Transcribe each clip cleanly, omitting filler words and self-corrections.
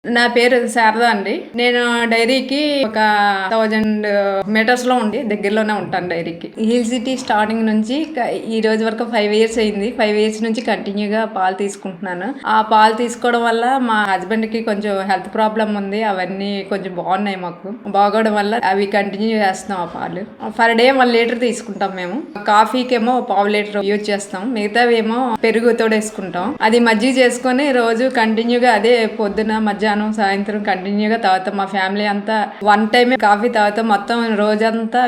నా పేరు శారద అండి. నేను డైరీకి ఒక 1000 మీటర్స్ లో ఉండి దగ్గరలోనే ఉంటాను డైరీకి. హిల్ సిటీ స్టార్టింగ్ నుంచి ఈ రోజు వరకు 5 ఇయర్స్ అయింది. 5 ఇయర్స్ నుంచి కంటిన్యూగా పాలు తీసుకుంటున్నాను. ఆ పాలు తీసుకోవడం వల్ల మా హస్బెండ్ కి కొంచెం హెల్త్ ప్రాబ్లం ఉంది. అవన్నీ కొంచెం బాగున్నాయి మాకు. బాగోవడం వల్ల అవి కంటిన్యూ చేస్తున్నాం. ఆ పాలు పర్ డే 1 లీటర్ తీసుకుంటాం మేము. కాఫీకి ఏమో 1/2 లీటర్ యూజ్ చేస్తాం. మిగతావి ఏమో పెరుగు తోడేసుకుంటాం. అది మజ్జిగ చేసుకొని రోజు కంటిన్యూగా అదే పొద్దున మధ్యాహ్నం సాయంత్రం కంటిన్యూగా తాగుతాం. మా ఫ్యామిలీ అంతా 1 టైమే కాఫీ తాగుతాం. మొత్తం రోజంతా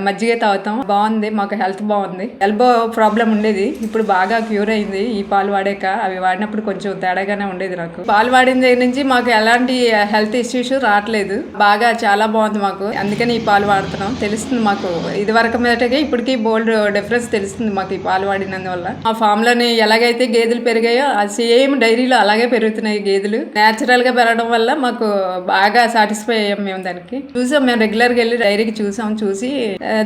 మజ్జిగ తాగుతాం. బాగుంది, మాకు హెల్త్ బాగుంది. ఎల్బో ప్రాబ్లం ఉండేది, ఇప్పుడు బాగా క్యూర్ అయింది ఈ పాలు వాడాక. అవి వాడినప్పుడు కొంచెం తేడాగానే ఉండేది. నాకు పాలు వాడిన దగ్గర నుంచి మాకు ఎలాంటి హెల్త్ ఇష్యూస్ రావట్లేదు. బాగా చాలా బాగుంది మాకు. అందుకని ఈ పాలు వాడుతున్నాం. తెలుస్తుంది మాకు ఇది వరకు మీదటగా ఇప్పటికీ బోల్డ్ డిఫరెన్స్ తెలుస్తుంది మాకు ఈ పాలు వాడినందువల్ల. ఆ ఫామ్ లోని ఎలాగైతే గేదెలు పెరిగాయో సేమ్ డైరీలో అలాగే పెరుగుతున్నాయి గేదెలు. నేచురల్ గా పెరగడం వల్ల మాకు బాగా సాటిస్ఫై అయ్యాం. మేము దానికి చూసాం. మేము రెగ్యులర్ గా వెళ్ళి డైరీకి చూసి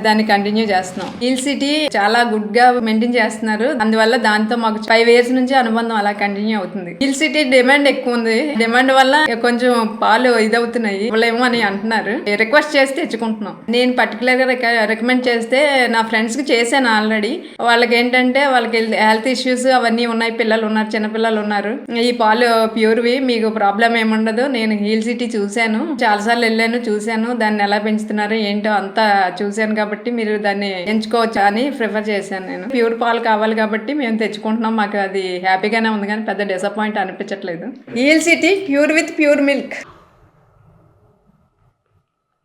దాన్ని కంటిన్యూ చేస్తున్నాం. హిల్ సిటీ చాలా గుడ్ గా మెయింటైన్ చేస్తున్నారు. అందువల్ల దాంతో మాకు 5 ఇయర్స్ నుంచి అనుబంధం అలా కంటిన్యూ అవుతుంది. హిల్ సిటీ డిమాండ్ ఎక్కువ ఉంది. డిమాండ్ వల్ల కొంచెం పాలు ఇదవుతున్నాయి ఇవ్వలేమో అని అంటున్నారు. రిక్వెస్ట్ చేసి తెచ్చుకుంటున్నాం. నేను పర్టికులర్ గా రికమెండ్ చేస్తే నా ఫ్రెండ్స్ కి చేశాను ఆల్రెడీ. వాళ్ళకి ఏంటంటే వాళ్ళకి హెల్త్ ఇష్యూస్ అవన్నీ ఉన్నాయి. పిల్లలు ఉన్నారు, చిన్నపిల్లలు ఉన్నారు. ఈ పాలు ప్యూర్వి, మీకు ప్రాబ్లం ఏముండదు. నేను హిల్ సిటీ చూశాను, చాలాసార్లు వెళ్ళాను, చూశాను దాన్ని ఎలా పెంచుతున్నారు ఏంటో అంతా చూశాను. కాబట్టి మీరు దాన్ని ఎంచుకోవచ్చు అని ప్రిఫర్ చేశాను. నేను ప్యూర్ పాలు కావాలి కాబట్టి మేము తెచ్చుకుంటున్నాం. మాకు అది హ్యాపీగానే ఉంది, కానీ పెద్ద డిసప్పాయింట్ అనిపించట్లేదు. Hill city pure with pure milk.